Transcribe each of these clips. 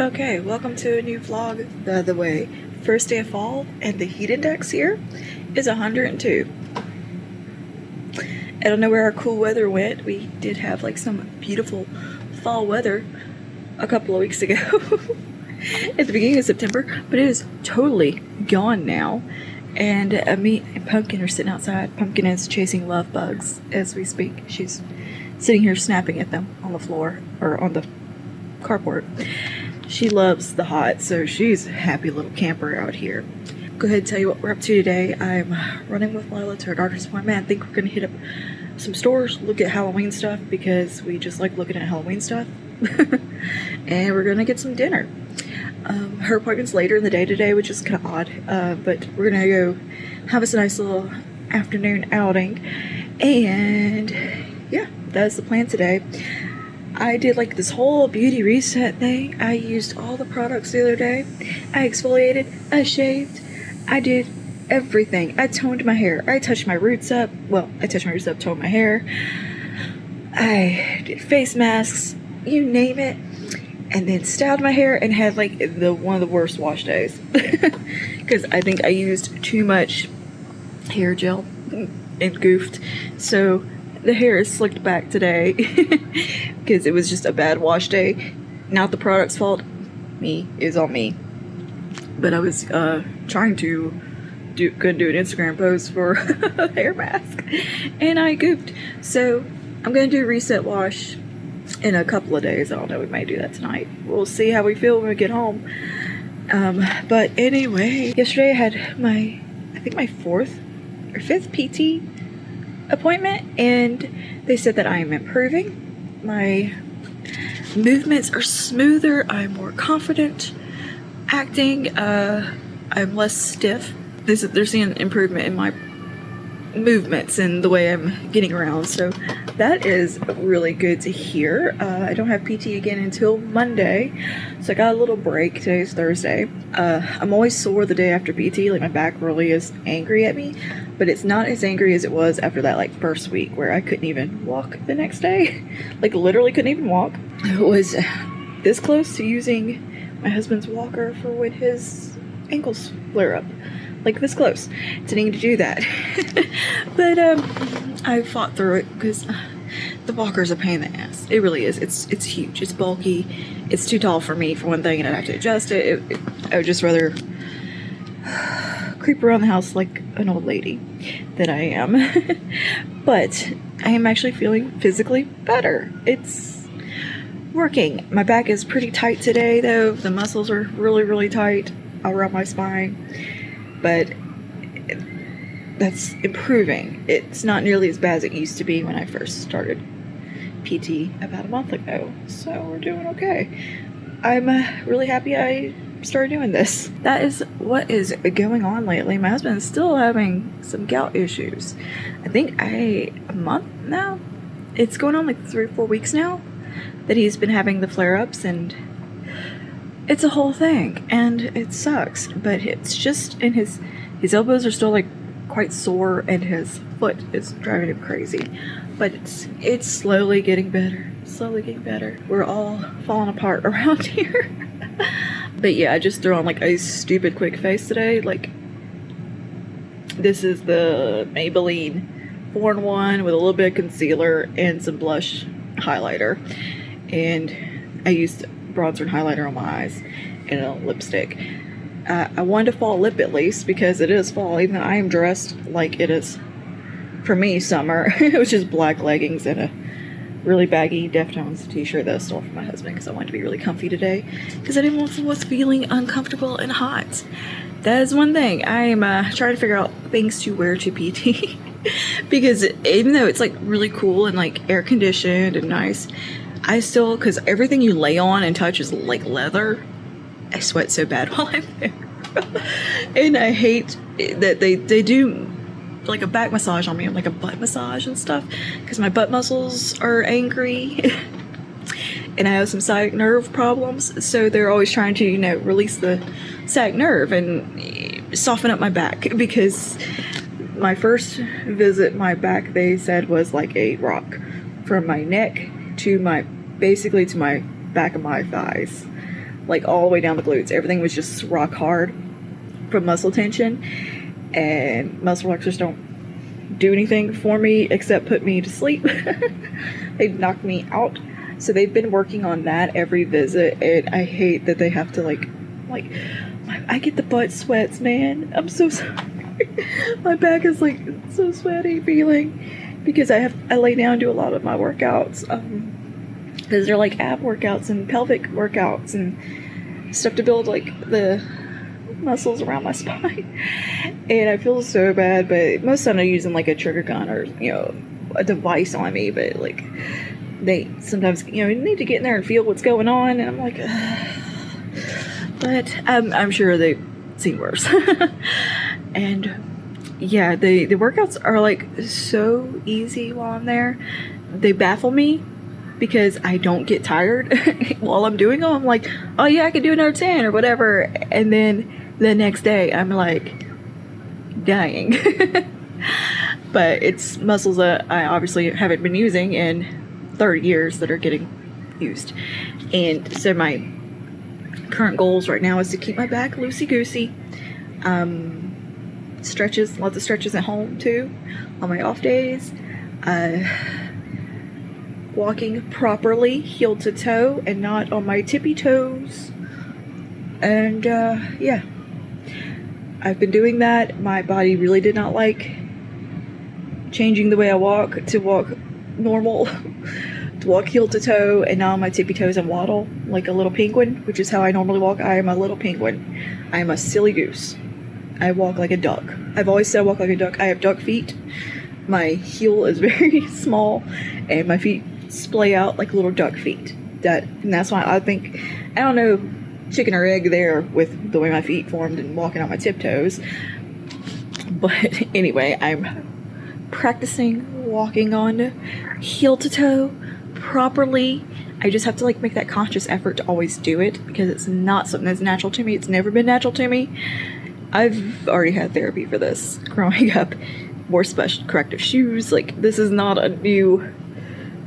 Okay, welcome to a new vlog. By the way, first day of fall and the heat index here is 102. I don't know where our cool weather went. We did have like some beautiful fall weather a couple of weeks ago at the beginning of September, but it is totally gone now. And me and Pumpkin are sitting outside. Pumpkin is chasing love bugs as we speak. She's sitting here snapping at them on the floor or on the carport. She loves the hot, so she's a happy little camper out here. Go ahead and tell you what we're up to today. I'm running with Lila to her doctor's appointment. I think we're going to hit up some stores, look at Halloween stuff, because we just like looking at Halloween stuff. And we're going to get some dinner. Her appointment's later in the day today, which is kind of odd, but we're going to go have us a nice little afternoon outing. And yeah, that's the plan today. I did like this whole beauty reset thing. I used all the products the other day. I exfoliated, I shaved, I did everything. I toned my hair. I touched my roots up. Well, I touched my roots up, toned my hair. I did face masks, you name it. And then styled my hair and had like one of the worst wash days. Because I think I used too much hair gel and goofed. So the hair is slicked back today because it was just a bad wash day. Not the product's fault. Me is on me. But I was trying to couldn't do an Instagram post for a hair mask, and I goofed. So I'm gonna do a reset wash in a couple of days. I don't know. We might do that tonight. We'll see how we feel when we get home. But anyway, yesterday I had I think my 4th or 5th PT appointment, and they said that I am improving. My movements are smoother. I'm more confident acting. I'm less stiff. They're seeing improvement in my movements and the way I'm getting around, so that is really good to hear. I don't have PT again until Monday, so I got a little break. Today's Thursday. I'm always sore the day after PT. Like, my back really is angry at me, but it's not as angry as it was after that like first week where I couldn't even walk the next day. Like, literally couldn't even walk. It was this close to using my husband's walker for when his ankles flare up. Like, this close to needing to do that. But I fought through it because the walker's a pain in the ass. It really is. It's huge. It's bulky. It's too tall for me, for one thing, and I'd have to adjust it. I would just rather creep around the house like an old lady than I am. But I am actually feeling physically better. It's working. My back is pretty tight today, though. The muscles are really, really tight around my spine. But that's improving. It's not nearly as bad as it used to be when I first started PT about a month ago. So we're doing okay. I'm really happy I started doing this. That is what is going on lately. My husband is still having some gout issues. I think a month now? It's going on like 3 or 4 weeks now that he's been having the flare-ups, and it's a whole thing, and it sucks, but it's just in his elbows are still like quite sore, and his foot is driving him crazy. But it's slowly getting better. Slowly getting better. We're all falling apart around here. But yeah, I just threw on like a stupid quick face today. Like, this is the Maybelline 4-in-1 with a little bit of concealer and some blush highlighter. And I used bronzer and highlighter on my eyes and a lipstick. I wanted a fall lip at least because it is fall, even though I am dressed like it is, for me, summer. It was just black leggings and a really baggy Deftones t-shirt that I stole from my husband because I wanted to be really comfy today because I didn't want to was feeling uncomfortable and hot. That is one thing. I am trying to figure out things to wear to PT because even though it's like really cool and like air conditioned and nice, I still, because everything you lay on and touch is like leather, I sweat so bad while I'm there. And I hate that they do like a back massage on me, like a butt massage and stuff, because my butt muscles are angry. And I have some sciatic nerve problems, so they're always trying to, release the sciatic nerve and soften up my back, because my first visit, my back, they said, was like a rock from my neck to basically to my back of my thighs. like all the way down the glutes. Everything was just rock hard from muscle tension, and muscle relaxers don't do anything for me except put me to sleep. They knock me out. So they've been working on that every visit, and I hate that they have to like I get the butt sweats, man. I'm so sorry. My back is like so sweaty feeling because I lay down and do a lot of my workouts because they're like ab workouts and pelvic workouts and stuff to build like the muscles around my spine. And I feel so bad, but most of the time I'm using like a trigger gun or, you know, a device on me, but like they sometimes, you know, you need to get in there and feel what's going on, and I'm like, but I'm sure they've seen worse. And yeah, the workouts are like so easy while I'm there. They baffle me because I don't get tired while I'm doing them. I'm like, oh yeah, I could do another 10 or whatever, and then the next day I'm like dying. But it's muscles that I obviously haven't been using in 30 years that are getting used. And so my current goals right now is to keep my back loosey-goosey. Stretches, lots of stretches at home too on my off days. Walking properly, heel to toe, and not on my tippy toes. And yeah, I've been doing that. My body really did not like changing the way I walk to walk normal, to walk heel to toe, and now on my tippy toes and waddle like a little penguin, which is how I normally walk. I am a little penguin. I am a silly goose. I walk like a duck. I've always said I walk like a duck. I have duck feet. My heel is very small, and my feet splay out like little duck feet. And that's why I think, I don't know, chicken or egg there with the way my feet formed and walking on my tiptoes. But anyway, I'm practicing walking on heel to toe properly. I just have to like make that conscious effort to always do it because it's not something that's natural to me. It's never been natural to me. I've already had therapy for this growing up. Wore special corrective shoes. Like, this is not a new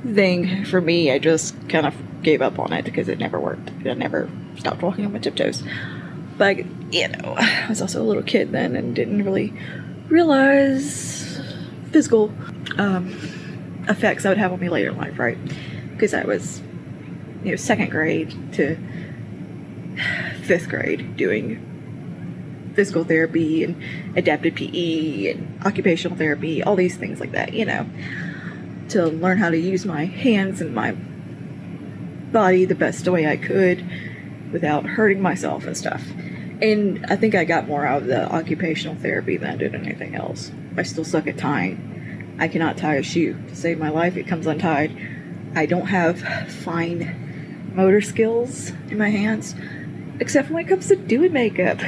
thing for me. I just kind of gave up on it because it never worked. I never stopped walking on my tiptoes. But, you know, I was also a little kid then and didn't really realize physical effects that would have on me later in life, right? Because I was, you know, 2nd grade to 5th grade doing physical therapy and adaptive PE and occupational therapy, all these things like that, you know, to learn how to use my hands and my body the best way I could without hurting myself and stuff. And I think I got more out of the occupational therapy than I did anything else. I still suck at tying. I cannot tie a shoe. To save my life, it comes untied. I don't have fine motor skills in my hands, except when it comes to doing makeup.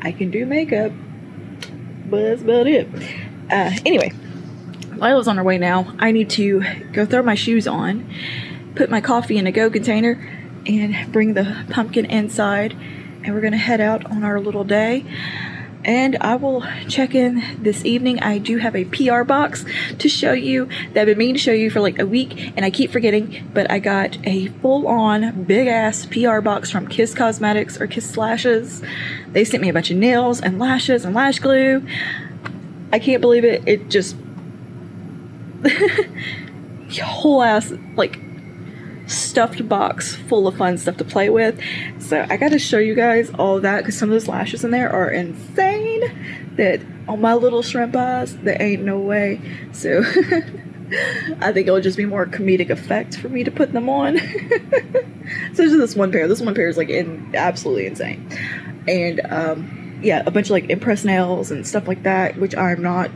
I can do makeup, but that's about it. Anyway, Lila's on her way now. I need to go throw my shoes on, put my coffee in a go container, and bring the pumpkin inside, and we're gonna head out on our little day. And I will check in this evening. I do have a PR box to show you that I've been meaning to show you for like a week, and I keep forgetting, but I got a full-on big-ass PR box from Kiss Cosmetics or Kiss Lashes. They sent me a bunch of nails and lashes and lash glue. I can't believe it. It just whole ass like stuffed box full of fun stuff to play with. So I gotta show you guys all of that because some of those lashes in there are insane. That on my little shrimp eyes, there ain't no way. So I think it'll just be more comedic effect for me to put them on. So just this one pair. This one pair is like absolutely insane. And yeah, a bunch of like impress nails and stuff like that, which I'm not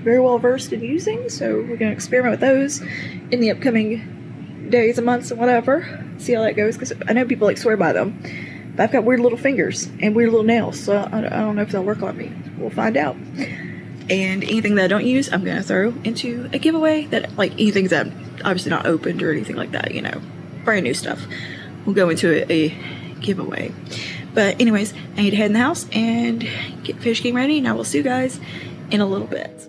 very well versed in using, so we're gonna experiment with those in the upcoming days and months and whatever. See how that goes, because I know people like swear by them, but I've got weird little fingers and weird little nails, so I don't know if they'll work on me. We'll find out. And anything that I don't use, I'm gonna throw into a giveaway. That like anything that obviously not opened or anything like that, you know, brand new stuff, will go into a giveaway. But anyways, I need to head in the house and get fish getting ready, and I will see you guys in a little bit.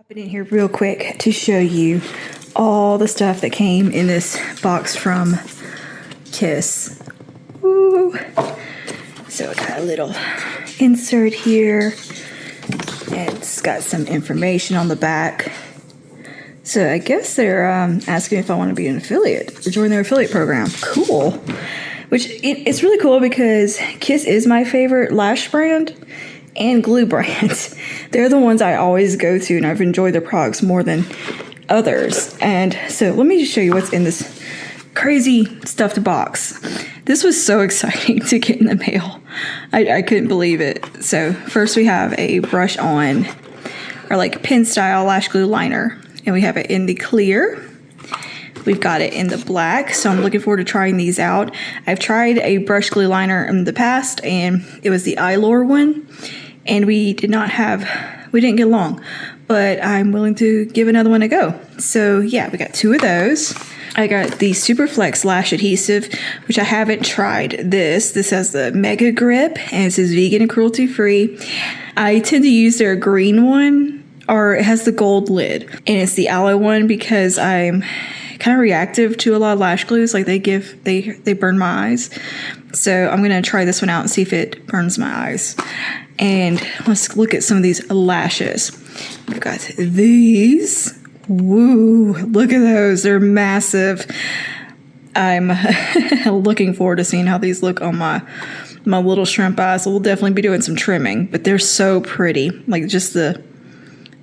Put in here real quick to show you all the stuff that came in this box from Kiss. Woo. So I got a little insert here, and it's got some information on the back. So I guess they're asking if I want to be an affiliate or join their affiliate program. Cool. Which it's really cool because Kiss is my favorite lash brand and glue brand. They're the ones I always go to, and I've enjoyed their products more than others. And so let me just show you what's in this crazy stuffed box. This was so exciting to get in the mail. I couldn't believe it. So first we have a brush on, or like pen style lash glue liner. And we have it in the clear. We've got it in the black, so I'm looking forward to trying these out. I've tried a brush glue liner in the past, and it was the yall one, and we didn't get along, but I'm willing to give another one a go. So yeah, we got 2 of those. I got the Superflex Lash Adhesive, which I haven't tried this. This has the Mega Grip, and it says vegan and cruelty free. I tend to use their green one, or it has the gold lid, and it's the aloe one because I'm kind of reactive to a lot of lash glues. Like they burn my eyes. So I'm gonna try this one out and see if it burns my eyes. And let's look at some of these lashes. We've got these. Woo, look at those. They're massive. I'm looking forward to seeing how these look on my little shrimp eyes. So we'll definitely be doing some trimming, but they're so pretty. Like just the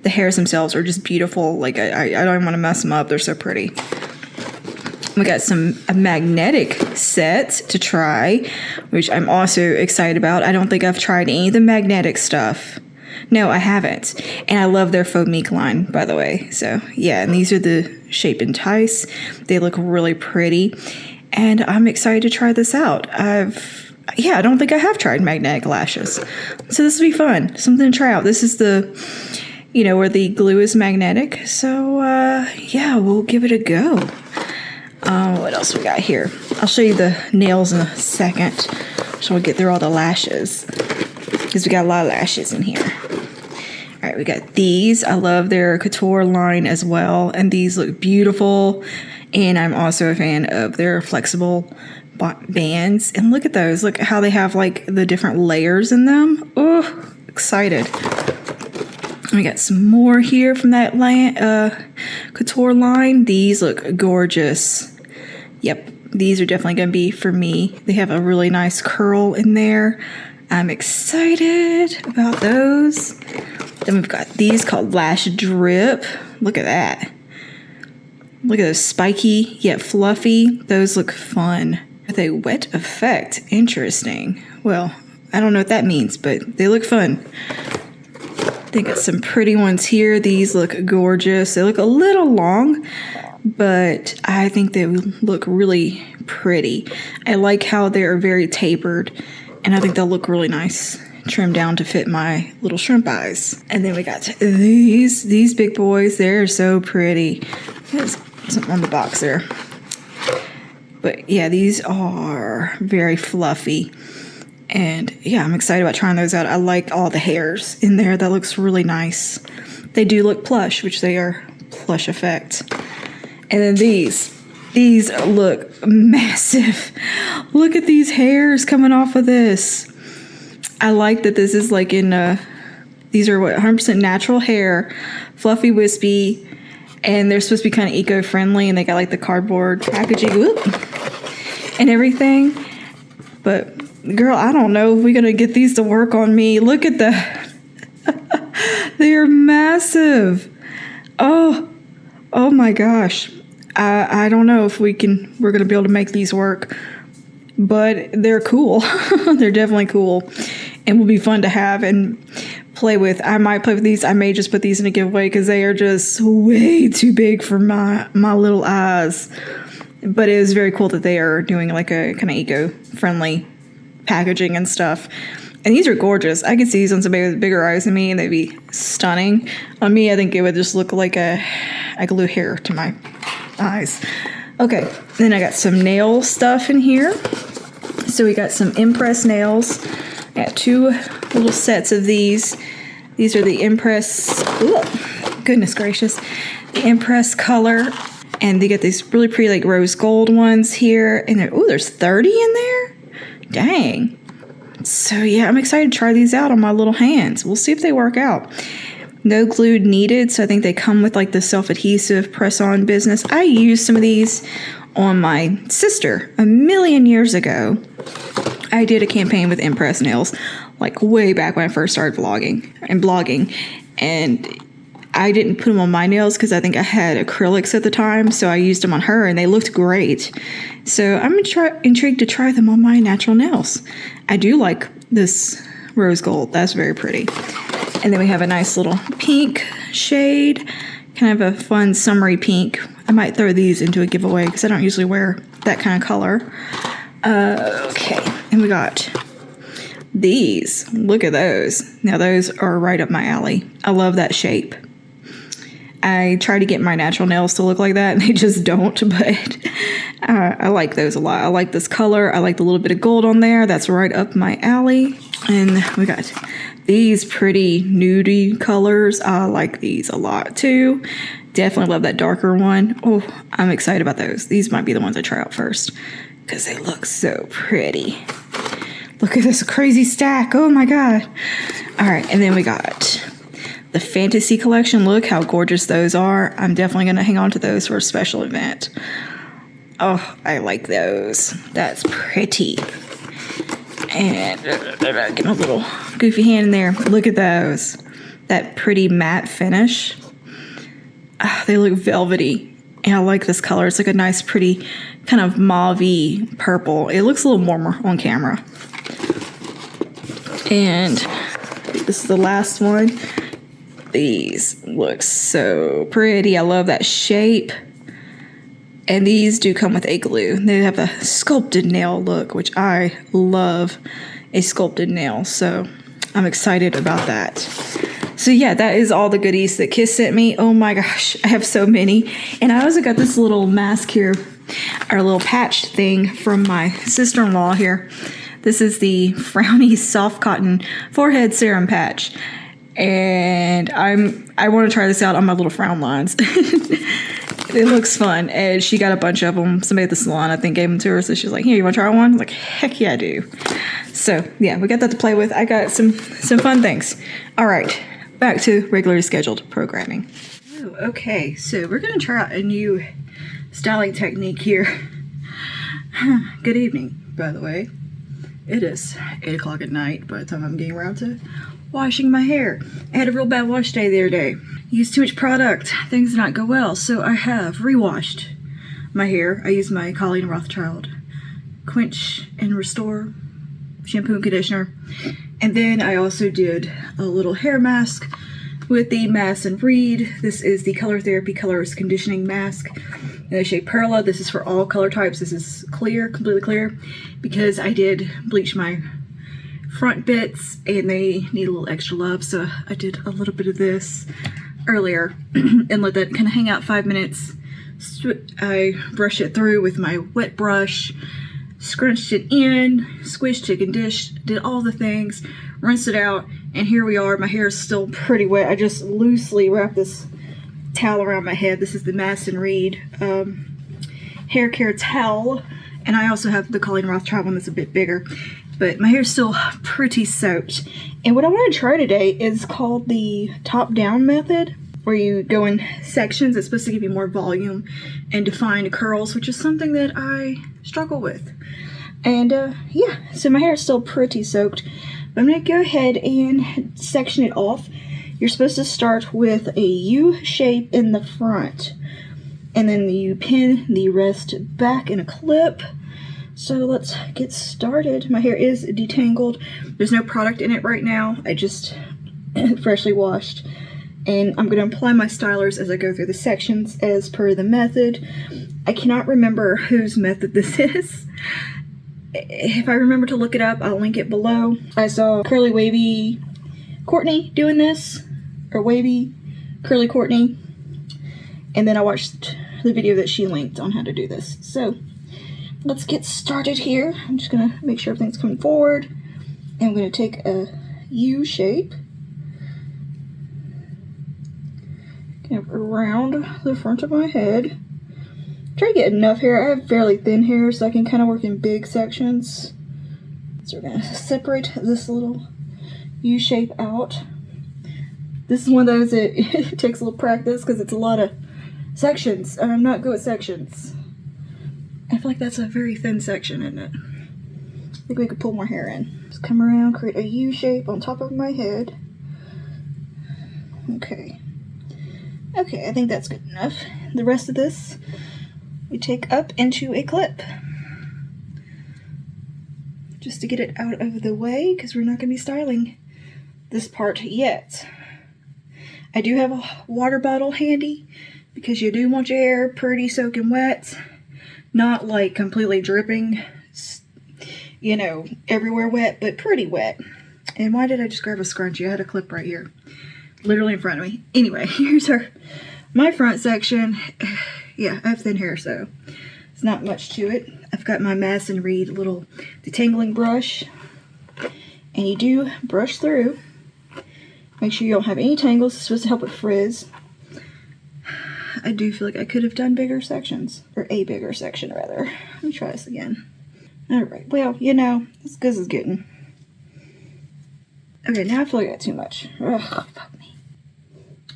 hairs themselves are just beautiful. Like I don't even want to mess them up. They're so pretty. We got a magnetic set to try, which I'm also excited about. I don't think I've tried any of the magnetic stuff. No, I haven't. And I love their faux mink line, by the way. So yeah, and these are the Shape Entice. They look really pretty. And I'm excited to try this out. I don't think I have tried magnetic lashes. So this will be fun. Something to try out. This is where the glue is magnetic. So yeah, we'll give it a go. What else we got here? I'll show you the nails in a second. So we'll get through all the lashes, because we got a lot of lashes in here. All right, we got these. I love their couture line as well, and these look beautiful. And I'm also a fan of their flexible bands. And look at those. Look at how they have like the different layers in them. Oh, excited. We got some more here from that couture line. These look gorgeous. Yep, these are definitely going to be for me. They have a really nice curl in there. I'm excited about those. Then we've got these called Lash Drip. Look at that. Look at those spiky yet fluffy. Those look fun. With a wet effect. Interesting. Well, I don't know what that means, but they look fun. They got some pretty ones here. These look gorgeous. They look a little long, but I think they look really pretty. I like how they're very tapered, and I think they'll look really nice trimmed down to fit my little shrimp eyes. And then we got these big boys. They're so pretty. There's something on the box there. But yeah, these are very fluffy. And yeah, I'm excited about trying those out. I like all the hairs in there. That looks really nice. They do look plush, which they are plush effect. And then these look massive. Look at these hairs coming off of this. I like that this is like these are 100% natural hair, fluffy, wispy, and they're supposed to be kind of eco-friendly, and they got like the cardboard packaging and everything. But girl, I don't know if we're gonna get these to work on me. Look at that. They are massive. Oh my gosh. I don't know if we're gonna be able to make these work, but they're cool. They're definitely cool, and will be fun to have and play with. I might play with these. I may just put these in a giveaway because they are just way too big for my little eyes. But it is very cool that they are doing like a kind of eco-friendly packaging and stuff. And these are gorgeous. I could see these on somebody with bigger eyes than me, and they'd be stunning. On me, I think it would just look like I glue hair to my eyes. Okay, then I got some nail stuff in here. So we got some Impress nails. I got 2 little sets of these. These are the Impress goodness gracious. The Impress color. And they get these really pretty like rose gold ones here. And there's 30 in there? Dang. So yeah, I'm excited to try these out on my little hands. We'll see if they work out. No glue needed, so I think they come with like the self-adhesive press-on business. I used some of these on my sister a million years ago. I did a campaign with Impress nails like way back when I first started vlogging and blogging, and I didn't put them on my nails because I think I had acrylics at the time, so I used them on her and they looked great. So I'm intrigued to try them on my natural nails. I do like this rose gold. That's very pretty. And then we have a nice little pink shade, kind of a fun summery pink. I might throw these into a giveaway because I don't usually wear that kind of color. Okay, and we got these. Look at those. Now those are right up my alley. I love that shape. I try to get my natural nails to look like that, and they just don't, but I like those a lot. I like this color. I like the little bit of gold on there. That's right up my alley. And we got these pretty nudie colors. I like these a lot too. Definitely love that darker one. Oh, I'm excited about those. These might be the ones I try out first because they look so pretty. Look at this crazy stack. Oh my God. All right, and then we got the Fantasy collection. Look how gorgeous those are. I'm definitely going to hang on to those for a special event. Oh, I like those. That's pretty. And get my little goofy hand in there. Look at those. That pretty matte finish. They look velvety. And I like this color. It's like a nice, pretty kind of mauve-y purple. It looks a little warmer on camera. And this is the last one. These look so pretty. I love that shape. And these do come with a glue. They have a sculpted nail look, which I love a sculpted nail. So I'm excited about that. So yeah, that is all the goodies that Kiss sent me. Oh my gosh, I have so many. And I also got this little mask here, our little patch thing from my sister-in-law here. This is the Frowny Soft Cotton Forehead Serum Patch. And I want to try this out on my little frown lines. It looks fun, and she got a bunch of them. Somebody at the salon, I think, gave them to her, so she's like, here, you want to try one? I was like, heck yeah, I do. So, yeah, we got that to play with. I got some fun things. All right, back to regularly scheduled programming. Oh, okay, so we're going to try out a new styling technique here. Good evening, by the way. It is 8 o'clock at night by the time I'm getting around to washing my hair. I had a real bad wash day the other day. Used too much product. Things did not go well, so I have rewashed my hair. I used my Colleen Rothschild Quench and Restore shampoo and conditioner. And then I also did a little hair mask with the Madison Reed. This is the Color Therapy Colors Conditioning Mask in the shade Perla. This is for all color types. This is clear, completely clear, because I did bleach my front bits and they need a little extra love, so I did a little bit of this earlier and let that kind of hang out 5 minutes. I brushed it through with my wet brush, scrunched it in, squished it, conditioned, did all the things, rinsed it out, and here we are. My hair is still pretty wet. I just loosely wrapped this towel around my head. This is the Madison Reed hair care towel, and I also have the Colleen Rothschild one that's a bit bigger. But my hair's still pretty soaked. And what I want to try today is called the top-down method, where you go in sections. It's supposed to give you more volume and defined curls, which is something that I struggle with. And yeah, so my hair is still pretty soaked. But I'm going to go ahead and section it off. You're supposed to start with a U shape in the front. And then you pin the rest back in a clip. So let's get started. My hair is detangled. There's no product in it right now. I just freshly washed. And I'm going to apply my stylers as I go through the sections as per the method. I cannot remember whose method this is. If I remember to look it up, I'll link it below. I saw Curly Wavy Courtney doing this. Or Wavy Curly Courtney. And then I watched the video that she linked on how to do this. So let's get started here. I'm just going to make sure everything's coming forward. And I'm going to take a U shape. kind of around the front of my head. Try to get enough hair. I have fairly thin hair, so I can kind of work in big sections. So we're going to separate this little U shape out. This is one of those that it takes a little practice because it's a lot of sections. I'm not good at sections. I feel like that's a very thin section, isn't it? I think we could pull more hair in. Just come around, create a U shape on top of my head. Okay. Okay, I think that's good enough. The rest of this we take up into a clip. Just to get it out of the way, because we're not going to be styling this part yet. I do have a water bottle handy, because you do want your hair pretty soaking wet. Not like completely dripping, you know, everywhere wet, but pretty wet. And why did I just grab a scrunchie? I had a clip right here, literally in front of me. Anyway, here's my front section. Yeah, I have thin hair, so it's not much to it. I've got my Madison Reed little detangling brush, and you do brush through. Make sure you don't have any tangles. It's supposed to help with frizz. I do feel like I could have done bigger sections, or a bigger section rather. Let me try this again. Alright, well, you know, as good as it's getting. Okay, now I feel like I got too much. Ugh, fuck me.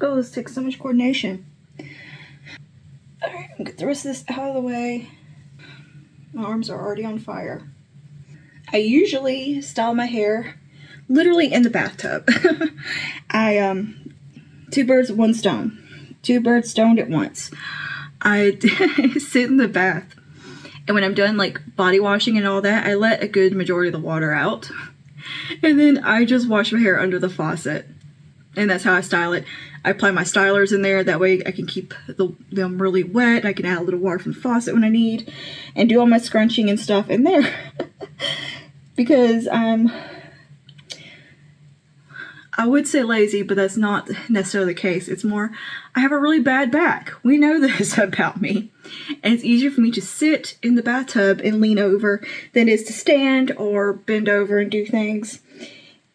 Oh, this takes so much coordination. Alright, get the rest of this out of the way. My arms are already on fire. I usually style my hair literally in the bathtub. Two birds with one stone. Two birds stoned at once. I sit in the bath, and when I'm done like body washing and all that, I let a good majority of the water out, and then I just wash my hair under the faucet, and that's how I style it. I apply my stylers in there, that way I can keep them really wet. I can add a little water from the faucet when I need, and do all my scrunching and stuff in there. Because I would say lazy, but that's not necessarily the case. It's more, I have a really bad back. We know this about me. And it's easier for me to sit in the bathtub and lean over than it is to stand or bend over and do things.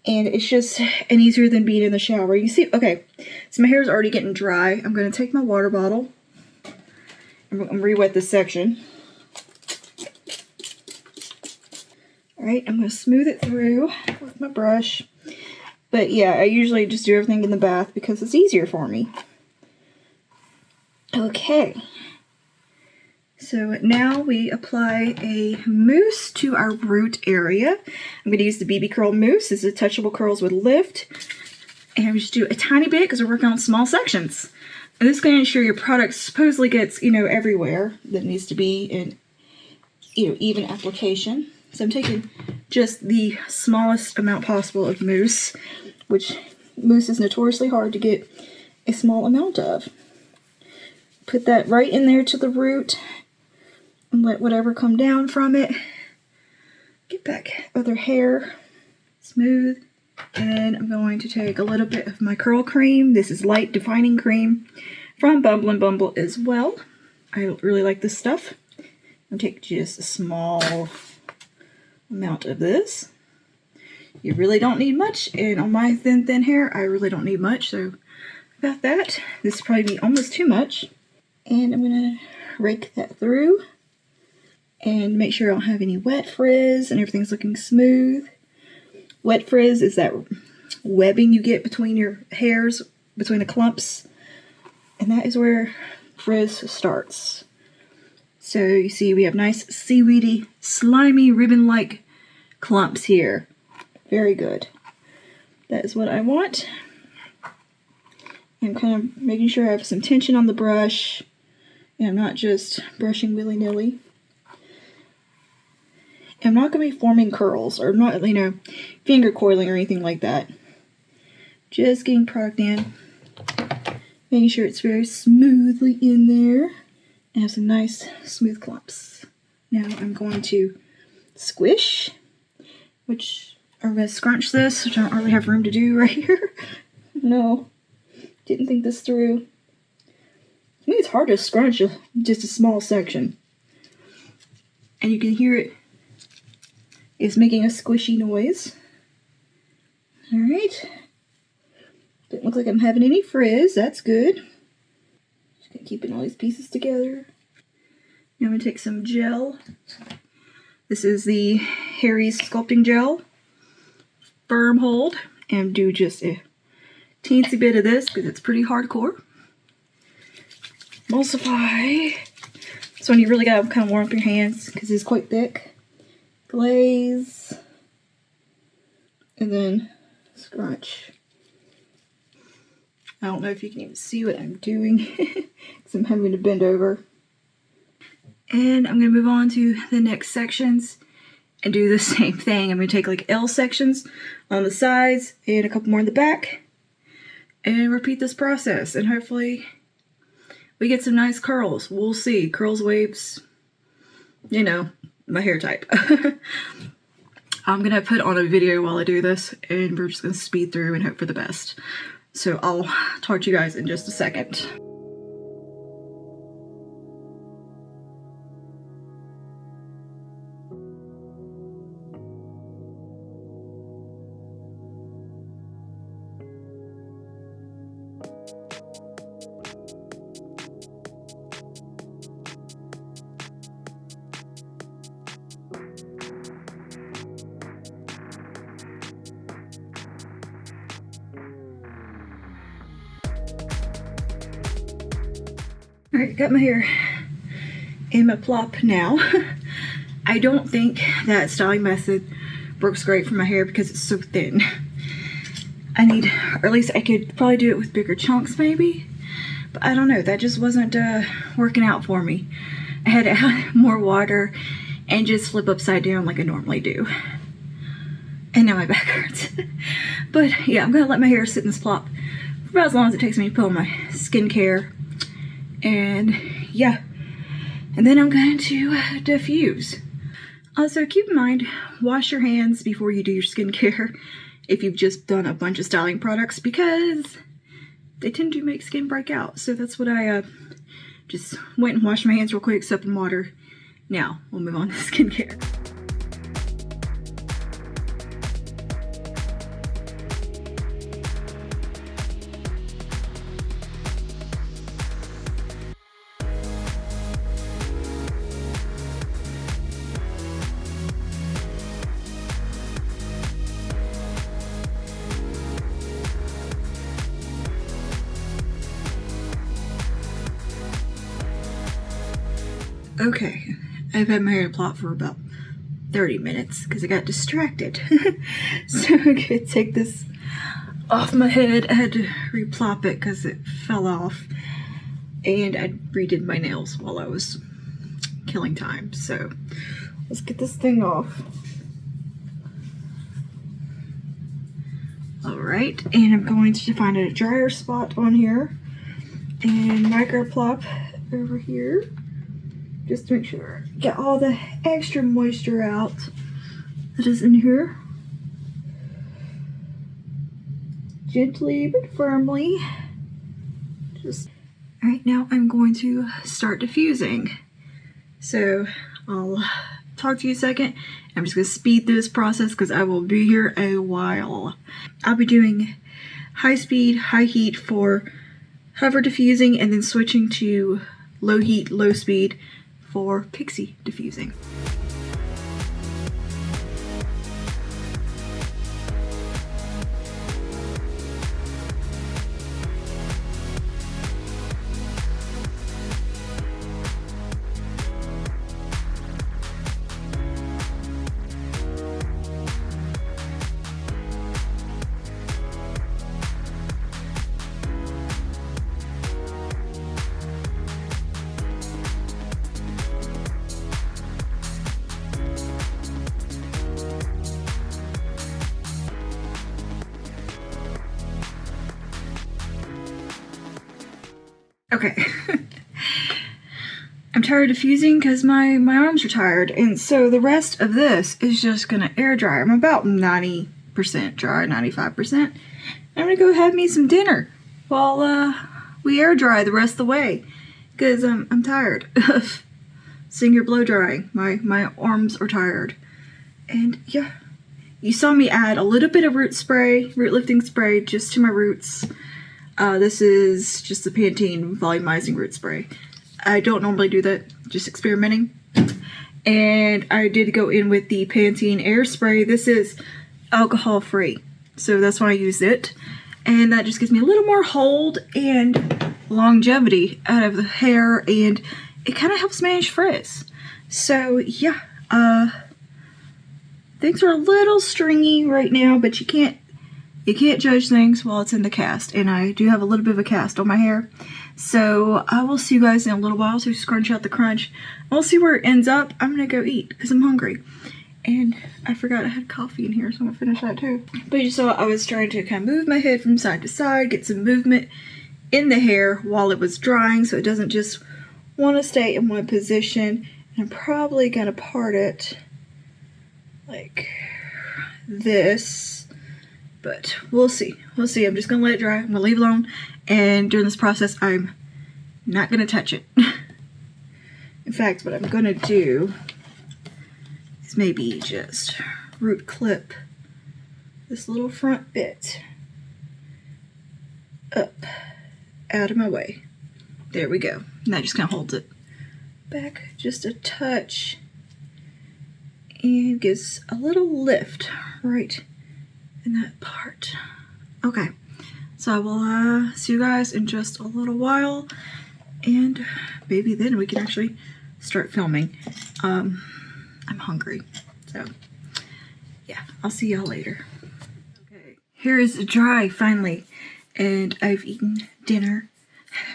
And it's just easier than being in the shower. You see, okay, so my hair is already getting dry. I'm going to take my water bottle. I'm going to re-wet this section. Alright, I'm going to smooth it through with my brush. But yeah, I usually just do everything in the bath because it's easier for me. Okay. So now we apply a mousse to our root area. I'm going to use the BB Curl Mousse. This is Touchable Curls with Lift. And I'm just do a tiny bit because we're working on small sections. And this is going to ensure your product supposedly gets, you know, everywhere that needs to be in, you know, even application. So I'm taking just the smallest amount possible of mousse, which mousse is notoriously hard to get a small amount of. Put that right in there to the root and let whatever come down from it. Get back other hair, smooth. And then I'm going to take a little bit of my curl cream. This is Light Defining Cream from Bumble & Bumble as well. I really like this stuff. I'll take just a small amount of this. You really don't need much, and on my thin hair, I really don't need much, so about that. This will probably be almost too much. And I'm going to rake that through and make sure I don't have any wet frizz and everything's looking smooth. Wet frizz is that webbing you get between your hairs, between the clumps, and that is where frizz starts. So you see we have nice seaweedy, slimy, ribbon-like clumps here. Very good. That is what I want. I'm kind of making sure I have some tension on the brush, and I'm not just brushing willy-nilly. I'm not going to be forming curls, or not, you know, finger coiling or anything like that. Just getting product in, making sure it's very smoothly in there, and have some nice smooth clumps. Now I'm going to squish, which I'm going to scrunch this, which I don't really have room to do right here. No, didn't think this through. I think it's hard to scrunch just a small section. And you can hear it is making a squishy noise. Alright. Doesn't look like I'm having any frizz. That's good. Keeping all these pieces together. Now I'm going to take some gel. This is the Harry's Sculpting Gel. Firm hold. And do just a teensy bit of this because it's pretty hardcore. Emulsify. So when you really got to kind of warm up your hands because it's quite thick. Glaze. And then scrunch. I don't know if you can even see what I'm doing because I'm having to bend over. And I'm going to move on to the next sections and do the same thing. I'm going to take like L sections on the sides and a couple more in the back and repeat this process. And hopefully we get some nice curls. We'll see. Curls, waves, you know, my hair type. I'm going to put on a video while I do this and we're just going to speed through and hope for the best. So I'll talk to you guys in just a second. Alright, got my hair in my plop now. I don't think that styling method works great for my hair because it's so thin. I need, or at least I could probably do it with bigger chunks maybe. But I don't know, that just wasn't working out for me. I had to add more water and just flip upside down like I normally do. And now my back hurts. But yeah, I'm going to let my hair sit in this plop for about as long as it takes me to put on my skincare. And yeah, and then I'm going to diffuse. Also, keep in mind, wash your hands before you do your skincare if you've just done a bunch of styling products because they tend to make skin break out. So that's what I just went and washed my hands real quick, soap and water. Now, we'll move on to skincare. Okay, I've had my hair plop for about 30 minutes because I got distracted. So I'm going to take this off my head. I had to replop it because it fell off. And I redid my nails while I was killing time. So let's get this thing off. Alright, and I'm going to find a drier spot on here and micro plop over here. Just to make sure I get all the extra moisture out that is in here. Gently but firmly. Alright, now I'm going to start diffusing. So I'll talk to you a second. I'm just going to speed through this process because I will be here a while. I'll be doing high speed, high heat for hover diffusing and then switching to low heat, low speed for pixie diffusing. Okay. I'm tired of diffusing because my arms are tired, and so the rest of this is just gonna air dry. I'm about 90% dry, 95%. I'm gonna go have me some dinner while we air dry the rest of the way because I'm tired of seeing your blow drying. My arms are tired, and yeah, you saw me add a little bit of root lifting spray just to my roots. This is just the Pantene Volumizing Root Spray. I don't normally do that, just experimenting. And I did go in with the Pantene Air Spray. This is alcohol free, so that's why I used it. And that just gives me a little more hold and longevity out of the hair, and it kind of helps manage frizz. So yeah, things are a little stringy right now, but you can't judge things while it's in the cast. And I do have a little bit of a cast on my hair. So I will see you guys in a little while. So scrunch out the crunch. We'll see where it ends up. I'm gonna go eat because I'm hungry. And I forgot I had coffee in here, so I'm gonna finish that too. But you saw I was trying to kind of move my head from side to side, get some movement in the hair while it was drying so it doesn't just want to stay in one position. And I'm probably gonna part it like this, but we'll see. We'll see. I'm just gonna let it dry. I'm gonna leave it alone, and during this process I'm not gonna touch it. In fact, what I'm gonna do is maybe just root clip this little front bit up out of my way. There we go. And that just kind of holds it back just a touch and gives a little lift right in that part. Okay, so I will see you guys in just a little while, and maybe then we can actually start filming. I'm hungry, so yeah, I'll see y'all later. Okay, here is dry finally, and I've eaten dinner,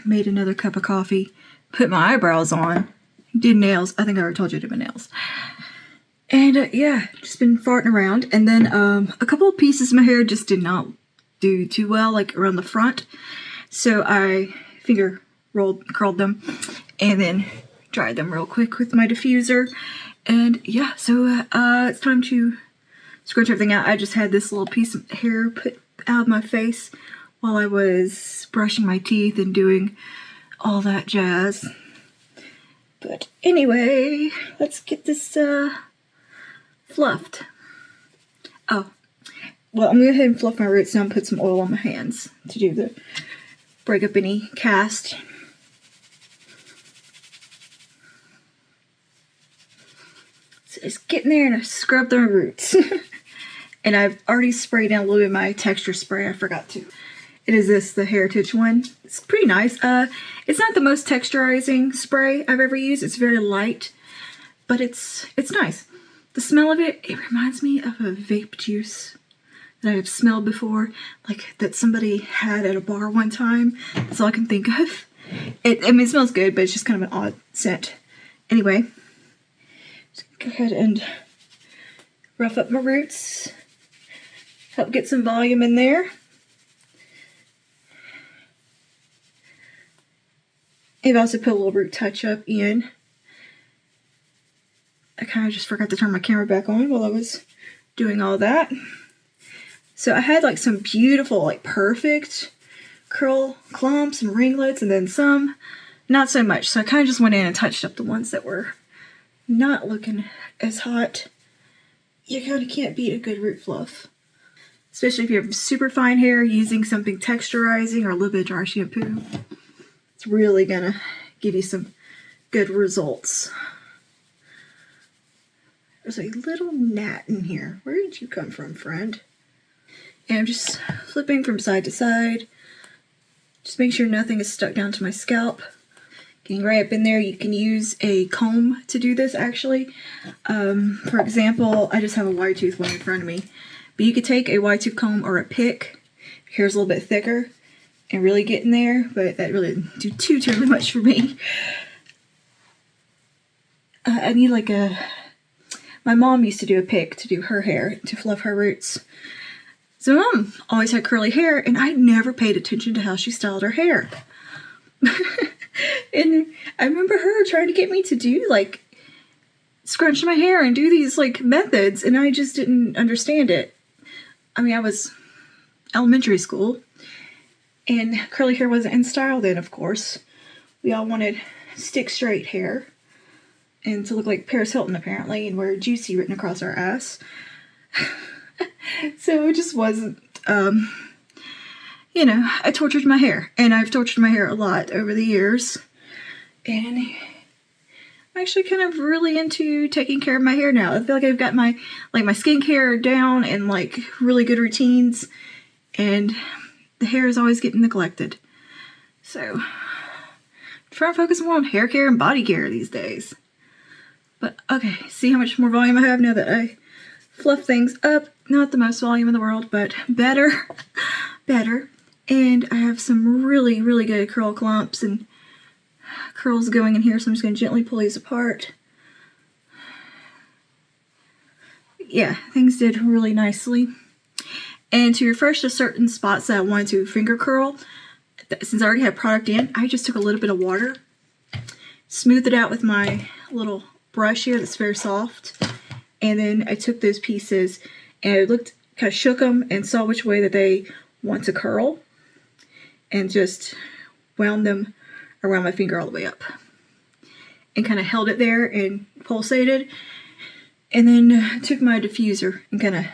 made another cup of coffee, put my eyebrows on, did nails. I think I already told you I did my nails. And yeah, just been farting around. And then a couple of pieces of my hair just did not do too well, like around the front. So I finger curled them and then dried them real quick with my diffuser. And yeah, so it's time to scrunch everything out. I just had this little piece of hair put out of my face while I was brushing my teeth and doing all that jazz. But anyway, let's get this fluffed. Oh, well, I'm gonna go ahead and fluff my roots now and put some oil on my hands to do the break up any cast. So just get in there and I scrub the roots. And I've already sprayed down a little bit of my texture spray. I forgot to. It is this, the Heritage one. It's pretty nice. It's not the most texturizing spray I've ever used. It's very light, but it's nice. The smell of it reminds me of a vape juice that I've smelled before, like that somebody had at a bar one time. That's all I can think of. I mean, it smells good, but it's just kind of an odd scent. Anyway, just go ahead and rough up my roots. Help get some volume in there. I've also put a little root touch-up in. I kind of just forgot to turn my camera back on while I was doing all that. So I had like some beautiful, like perfect curl clumps and ringlets, and then some not so much. So I kind of just went in and touched up the ones that were not looking as hot. You kind of can't beat a good root fluff. Especially if you have super fine hair, using something texturizing or a little bit of dry shampoo. It's really gonna give you some good results. There's a little gnat in here. Where did you come from, friend? And I'm just flipping from side to side. Just make sure nothing is stuck down to my scalp. Getting right up in there. You can use a comb to do this, actually. For example, I just have a wide tooth one in front of me. But you could take a wide tooth comb or a pick. Hair's a little bit thicker. And really get in there, but that really didn't do too terribly much for me. I need like a... My mom used to do a pick to do her hair, to fluff her roots. So Mom always had curly hair, and I never paid attention to how she styled her hair. And I remember her trying to get me to do, like, scrunch my hair and do these, like, methods, and I just didn't understand it. I mean, I was elementary school. And curly hair wasn't in style then, of course. We all wanted stick straight hair. And to look like Paris Hilton, apparently, and wear juicy written across our ass. So it just wasn't, you know, I tortured my hair, and I've tortured my hair a lot over the years, and I'm actually kind of really into taking care of my hair now. I feel like I've got my skincare down and like really good routines, and the hair is always getting neglected. So I'm trying to focus more on hair care and body care these days. But okay, see how much more volume I have now that I fluff things up. Not the most volume in the world, but better. And I have some really, really good curl clumps and curls going in here, so I'm just going to gently pull these apart. Yeah, things did really nicely. And to refresh the certain spots that I wanted to finger curl, since I already had product in, I just took a little bit of water, smoothed it out with my little brush here that's very soft, and then I took those pieces and I kind of shook them and saw which way that they want to curl, and just wound them around my finger all the way up, and kind of held it there and pulsated, and then took my diffuser and kind of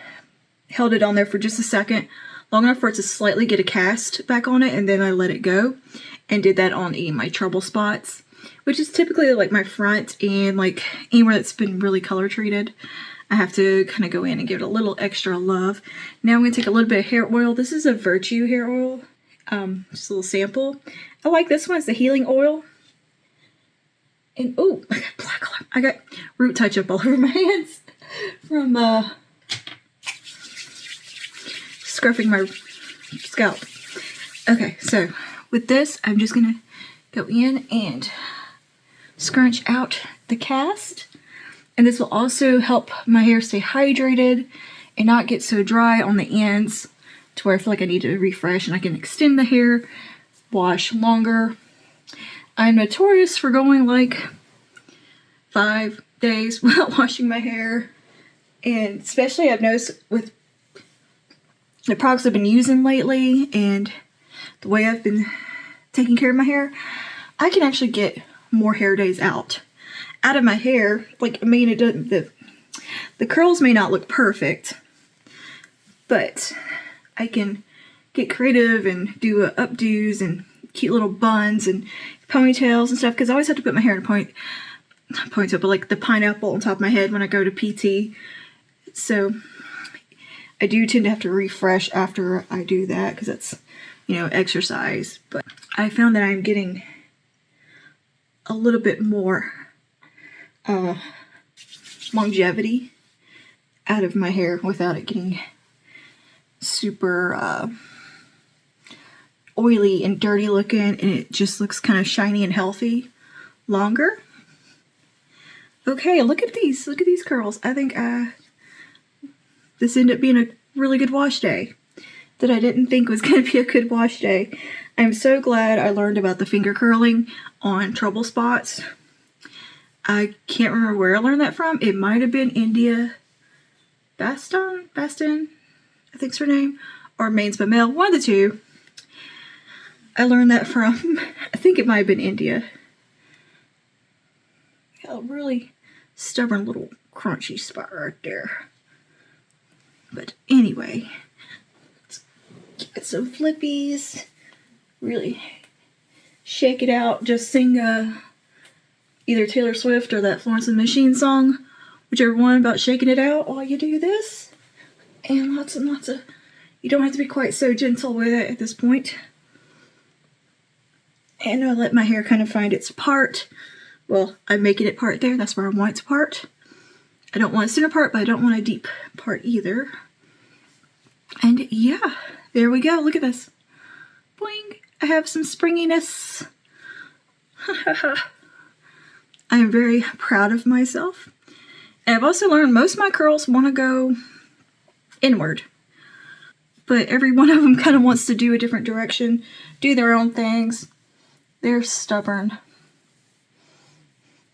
held it on there for just a second, long enough for it to slightly get a cast back on it, and then I let it go, and did that on my trouble spots, which is typically like my front and like anywhere that's been really color treated. I have to kind of go in and give it a little extra love. Now I'm going to take a little bit of hair oil. This is a Virtue hair oil, just a little sample. I like this one. It's the healing oil. And oh, I got black. I got root touch-up all over my hands from scruffing my scalp. Okay, so with this, I'm just going to go in and scrunch out the cast. And this will also help my hair stay hydrated and not get so dry on the ends to where I feel like I need to refresh, and I can extend the hair, wash longer. I'm notorious for going like 5 days without washing my hair. And especially I've noticed with the products I've been using lately and the way I've been taking care of my hair, I can actually get more hair days out of my hair. Like, I mean, it doesn't, the curls may not look perfect, but I can get creative and do updos and cute little buns and ponytails and stuff, because I always have to put my hair in a ponytail, but like the pineapple on top of my head when I go to PT. So I do tend to have to refresh after I do that, because that's, you know, exercise. But I found that I'm getting a little bit more longevity out of my hair without it getting super oily and dirty looking, and it just looks kind of shiny and healthy longer. Okay, look at these curls. I think this ended up being a really good wash day that I didn't think was going to be a good wash day. I'm so glad I learned about the finger curling on trouble spots. I can't remember where I learned that from. It might have been India Baston, I think's her name, or Mains by Mel, one of the two. I learned that from, I think it might have been India. Got a really stubborn little crunchy spot right there. But anyway, let's get some flippies, really shake it out, just sing either Taylor Swift or that Florence and the Machine song, whichever one, about shaking it out while you do this. And lots and lots of, you don't have to be quite so gentle with it at this point. And I'll let my hair kind of find its part. Well, I'm making it part there, that's where I want it to part. I don't want a center part, but I don't want a deep part either. And yeah, there we go, look at this. Boing, I have some springiness. I am very proud of myself. And I've also learned most of my curls want to go inward, but every one of them kind of wants to do a different direction, do their own things. They're stubborn.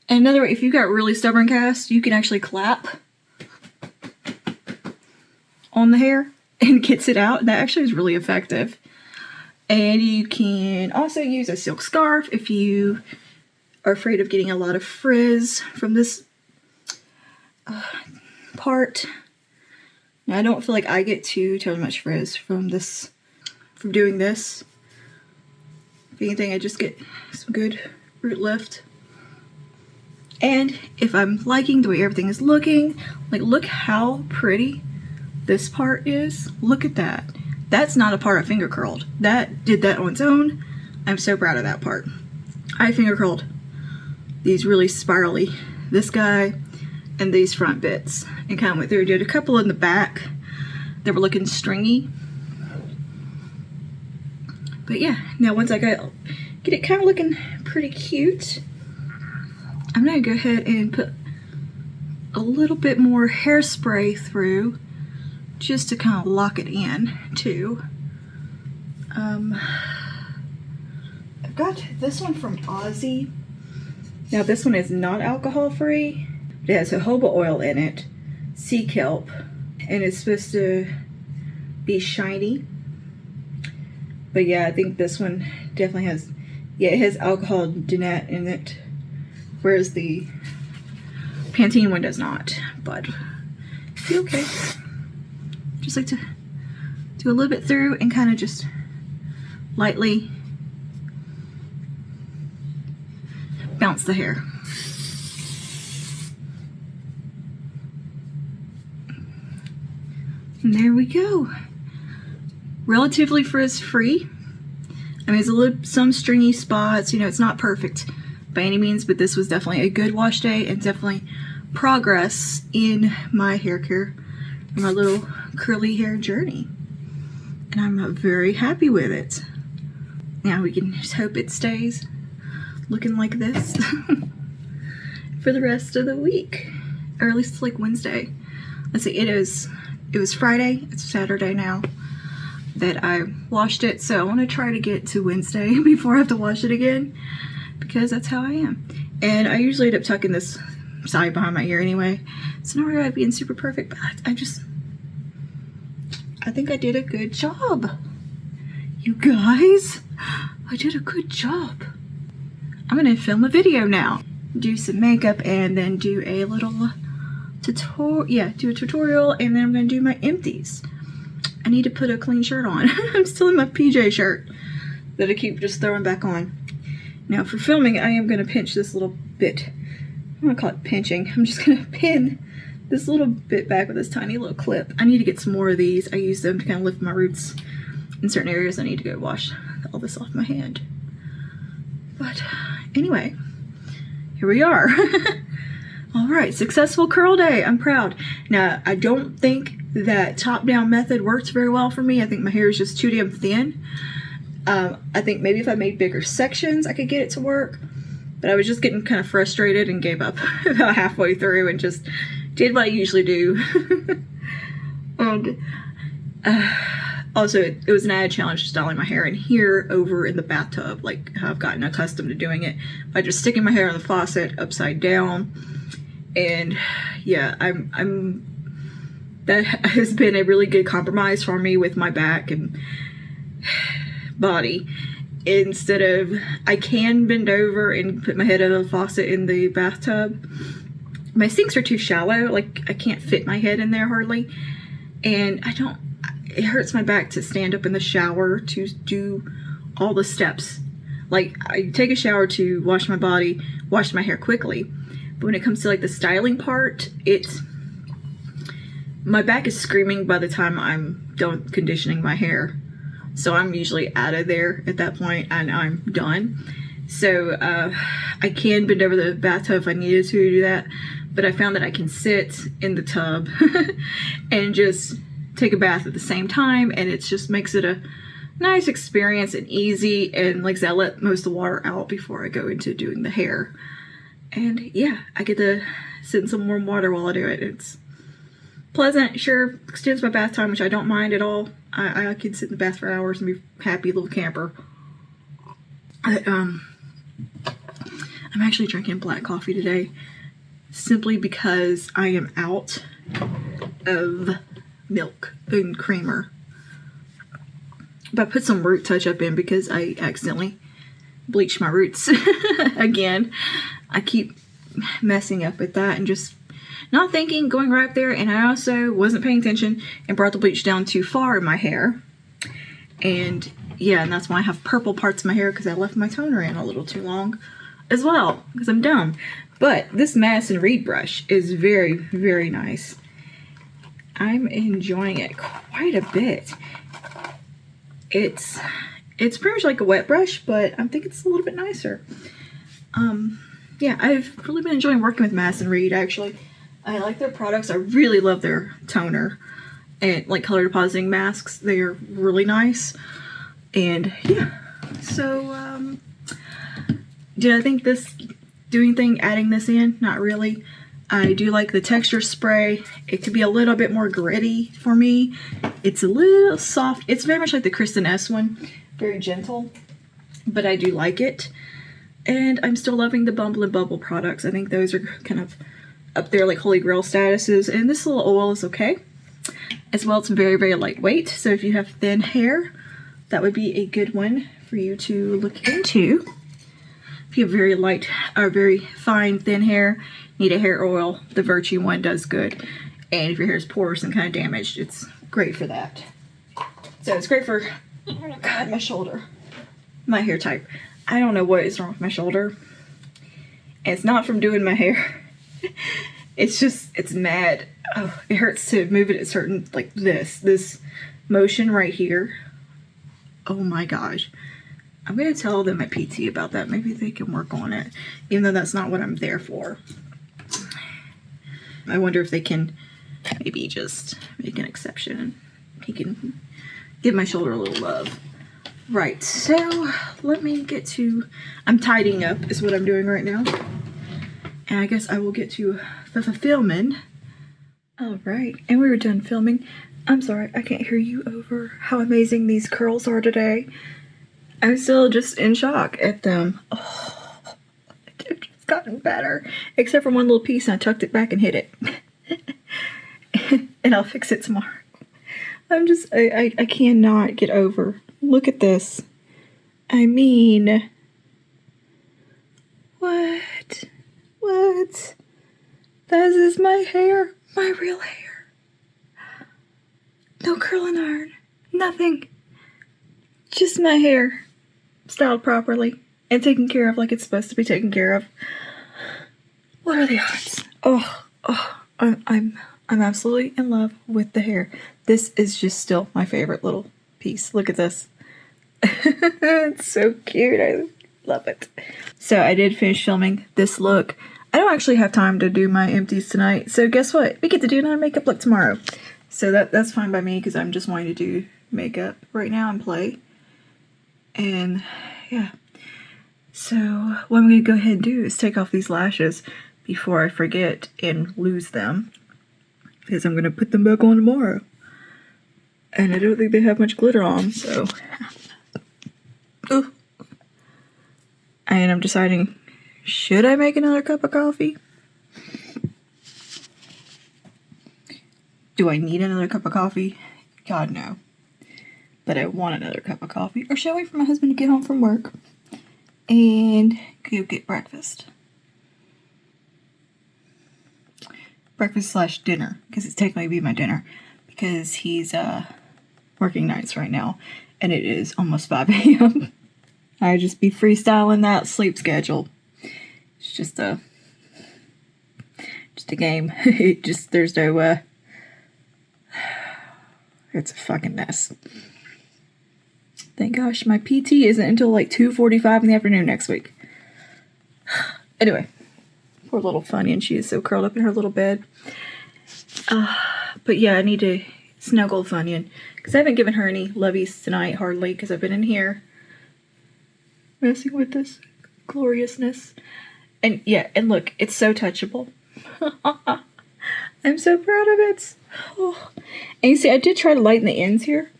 And another way, if you've got really stubborn cast, you can actually clap on the hair and it gets it out. That actually is really effective. And you can also use a silk scarf if you are afraid of getting a lot of frizz from this part. Now, I don't feel like I get too much frizz from this from doing this. If anything, I just get some good root lift. And if I'm liking the way everything is looking, like look how pretty this part is. Look at that. That's not a part I finger curled. That did that on its own. I'm so proud of that part. I finger curled these really spirally, this guy and these front bits, and kind of went through, did a couple in the back that were looking stringy. But yeah, now once I get it kind of looking pretty cute, I'm gonna go ahead and put a little bit more hairspray through just to kind of lock it in too. I've got this one from Aussie. Now this one is not alcohol free. It has jojoba oil in it, sea kelp, and it's supposed to be shiny. But yeah, I think this one definitely has, yeah, it has alcohol dinette in it, whereas the Pantene one does not. But it'll be okay. Just like to do a little bit through and kind of just lightly bounce the hair. And there we go. Relatively frizz-free. I mean, there's some stringy spots, you know, it's not perfect by any means, but this was definitely a good wash day and definitely progress in my hair care, my little curly hair journey. And I'm very happy with it. Now we can just hope it stays looking like this for the rest of the week, or at least like Wednesday. Let's see, it was Friday, it's Saturday now that I washed it, so I want to try to get to Wednesday before I have to wash it again, because that's how I am. And I usually end up tucking this side behind my ear anyway, so not really being super perfect, but I think I did a good job. You guys, I did a good job. I'm gonna film a video now, do some makeup, and then do a little tutorial, and then I'm gonna do my empties. I need to put a clean shirt on. I'm still in my PJ shirt that I keep just throwing back on. Now for filming, I am gonna pinch this little bit. I'm gonna call it pinching. I'm just gonna pin this little bit back with this tiny little clip. I need to get some more of these. I use them to kind of lift my roots in certain areas. I need to go wash all this off my hand. But anyway, here we are. All right, successful curl day. I'm proud. Now, I don't think that top-down method works very well for me. I think my hair is just too damn thin. I think maybe if I made bigger sections, I could get it to work. But I was just getting kind of frustrated and gave up about halfway through and just did what I usually do. And also, it was an added challenge styling my hair in here over in the bathtub, like how I've gotten accustomed to doing it by just sticking my hair in the faucet upside down. And yeah, that has been a really good compromise for me with my back and body. Instead of, I can bend over and put my head out of the faucet in the bathtub. My sinks are too shallow, like I can't fit my head in there hardly. And it hurts my back to stand up in the shower to do all the steps. Like, I take a shower to wash my body, wash my hair quickly. But when it comes to like the styling part, my back is screaming by the time I'm done conditioning my hair. So I'm usually out of there at that point and I'm done. So I can bend over the bathtub if I needed to do that. But I found that I can sit in the tub and just take a bath at the same time, and it just makes it a nice experience and easy. And like I said, I let most of the water out before I go into doing the hair. And yeah, I get to sit in some warm water while I do it. It's pleasant, sure, extends my bath time, which I don't mind at all. I can sit in the bath for hours and be happy little camper. I'm actually drinking black coffee today simply because I am out of milk and creamer. But I put some root touch up in because I accidentally bleached my roots again. I keep messing up with that and just not thinking, going right up there. And I also wasn't paying attention and brought the bleach down too far in my hair. And yeah, and that's why I have purple parts of my hair, because I left my toner in a little too long as well, because I'm dumb. But this Madison Reed brush is very, very nice. I'm enjoying it quite a bit. It's pretty much like a wet brush, but I think it's a little bit nicer. Yeah, I've really been enjoying working with Madison Reed, actually. I like their products. I really love their toner and like color depositing masks. They are really nice. And yeah, so did I think this adding this in? Not really. I do like the texture spray. It could be a little bit more gritty for me. It's a little soft. It's very much like the Kristen S one. Very gentle, but I do like it. And I'm still loving the Bumble and Bubble products. I think those are kind of up there like holy grail statuses. And this little oil is okay. As well, it's very, very lightweight. So if you have thin hair, that would be a good one for you to look into. If you have very light or very fine, thin hair, need a hair oil, the Virtue one does good. And if your hair is porous and kind of damaged, it's great for that. So it's great for, oh God, my shoulder. My hair type. I don't know what is wrong with my shoulder. And it's not from doing my hair. It's just, it's mad. Oh, it hurts to move it at certain, like this motion right here. Oh my gosh. I'm going to tell them at PT about that. Maybe they can work on it, even though that's not what I'm there for. I wonder if they can maybe just make an exception. He can give my shoulder a little love. Right, so let me get to, I'm tidying up is what I'm doing right now. And I guess I will get to filming. All right, and we were done filming. I'm sorry, I can't hear you over how amazing these curls are today. I'm still just in shock at them. Oh, they've just gotten better. Except for one little piece, and I tucked it back and hid it. And I'll fix it tomorrow. I cannot get over. Look at this. I mean, what? What? This is my hair. My real hair. No curling iron. Nothing. Just my hair. Styled properly. And taken care of like it's supposed to be taken care of. What are the odds? I'm absolutely in love with the hair. This is just still my favorite little piece. Look at this. It's so cute. I love it. So I did finish filming this look. I don't actually have time to do my empties tonight. So guess what? We get to do another makeup look tomorrow. So that's fine by me because I'm just wanting to do makeup right now and play. And yeah. So what I'm going to go ahead and do is take off these lashes before I forget and lose them. Because I'm going to put them back on tomorrow. And I don't think they have much glitter on them, so. Ooh. And I'm deciding, should I make another cup of coffee? Do I need another cup of coffee? God, no. But I want another cup of coffee. Or shall I wait for my husband to get home from work and go get breakfast? Breakfast / dinner, because it's technically be my dinner, because he's working nights right now, and it is almost 5 a.m. I just be freestyling that sleep schedule. It's just a game. There's no it's a fucking mess. Thank gosh my PT isn't until like 2:45 in the afternoon next week. Anyway, poor little Funyun, she is so curled up in her little bed. But yeah, I need to snuggle Funyun because I haven't given her any lovies tonight hardly because I've been in here messing with this gloriousness. And yeah, and look, it's so touchable. I'm so proud of it. Oh. And you see, I did try to lighten the ends here.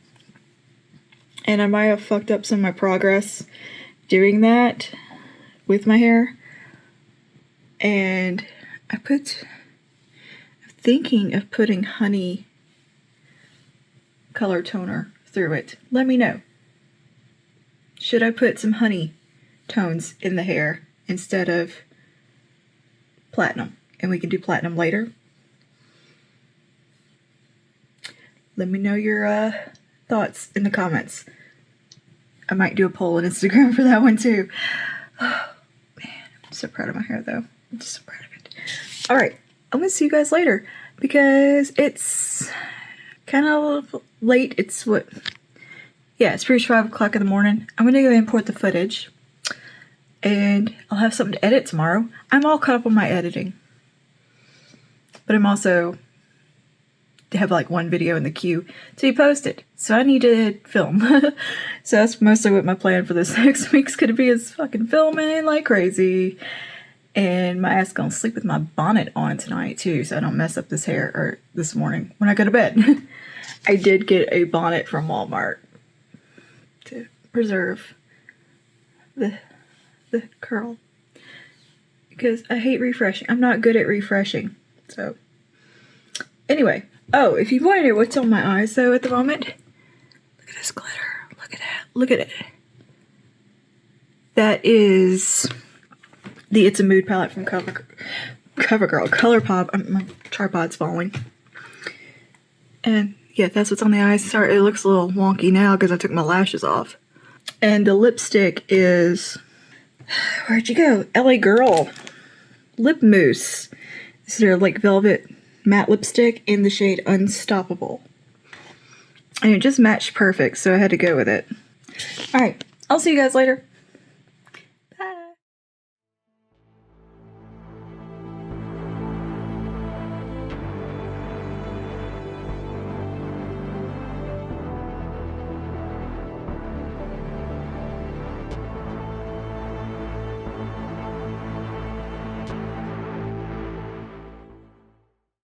And I might have fucked up some of my progress doing that with my hair. And I'm thinking of putting honey color toner through it. Let me know. Should I put some honey tones in the hair instead of platinum? And we can do platinum later. Let me know your thoughts in the comments. I might do a poll on Instagram for that one too. Oh, man, I'm so proud of my hair though. I'm just so proud of it. All right, I'm gonna see you guys later because it's kind of late. It's what? Yeah, it's pretty 5 o'clock in the morning. I'm gonna go import the footage and I'll have something to edit tomorrow. I'm all caught up on my editing, but I'm also have like one video in the queue to be posted, so I need to film. So that's mostly what my plan for this next week's gonna be, is fucking filming like crazy. And my ass gonna sleep with my bonnet on tonight too, so I don't mess up this hair, or this morning when I go to bed. I did get a bonnet from Walmart to preserve the curl, because I hate refreshing. I'm not good at refreshing. So anyway, oh, if you want to know what's on my eyes though at the moment, look at this glitter. Look at that. Look at it. That is the It's a Mood palette from CoverGirl. ColourPop. My tripod's falling. And yeah, that's what's on the eyes. Sorry, it looks a little wonky now because I took my lashes off. And the lipstick is, where'd you go? LA Girl Lip Mousse. This is their like velvet matte lipstick in the shade Unstoppable. And it just matched perfect, so I had to go with it. Alright, I'll see you guys later.